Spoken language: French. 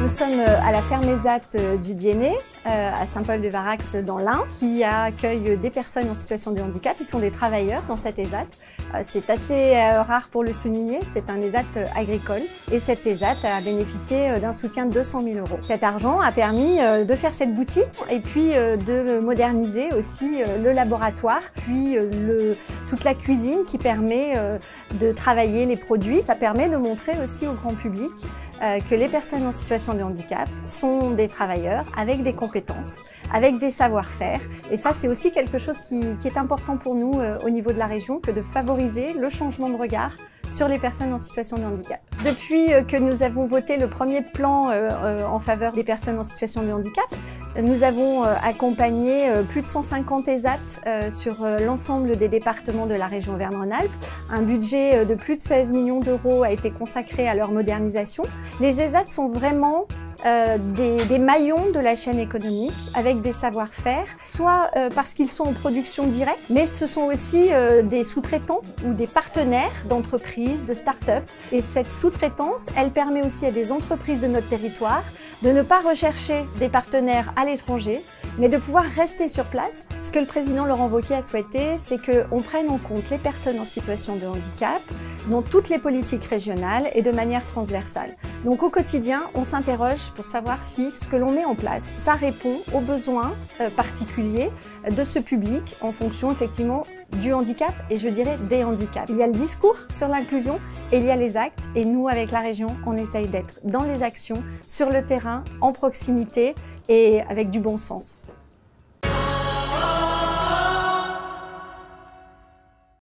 Nous sommes à la ferme ESAT du Diennet, à Saint-Paul-de-Varax dans l'Ain, qui accueille des personnes en situation de handicap. Ils sont des travailleurs dans cet ESAT. C'est assez rare pour le souligner, c'est un ESAT agricole. Et cet ESAT a bénéficié d'un soutien de 200 000 €. Cet argent a permis de faire cette boutique et puis de moderniser aussi le laboratoire, puis toute la cuisine qui permet de travailler les produits. Ça permet de montrer aussi au grand public que les personnes en situation de handicap sont des travailleurs avec des compétences, avec des savoir-faire. Et ça, c'est aussi quelque chose qui est important pour nous au niveau de la région, que de favoriser le changement de regard sur les personnes en situation de handicap. Depuis que nous avons voté le premier plan en faveur des personnes en situation de handicap, nous avons accompagné plus de 150 ESAT sur l'ensemble des départements de la région Auvergne-Rhône-Alpes. Un budget de plus de 16 millions d'euros a été consacré à leur modernisation. Les ESAT sont vraiment des maillons de la chaîne économique avec des savoir-faire, soit parce qu'ils sont en production directe, mais ce sont aussi des sous-traitants ou des partenaires d'entreprises, de start-up. Et cette sous-traitance, elle permet aussi à des entreprises de notre territoire de ne pas rechercher des partenaires à l'étranger, mais de pouvoir rester sur place. Ce que le président Laurent Wauquiez a souhaité, c'est qu'on prenne en compte les personnes en situation de handicap dans toutes les politiques régionales et de manière transversale. Donc au quotidien, on s'interroge pour savoir si ce que l'on met en place, ça répond aux besoins particuliers de ce public en fonction effectivement du handicap et je dirais des handicaps. Il y a le discours sur l'inclusion et il y a les actes et nous avec la région, on essaye d'être dans les actions, sur le terrain, en proximité et avec du bon sens.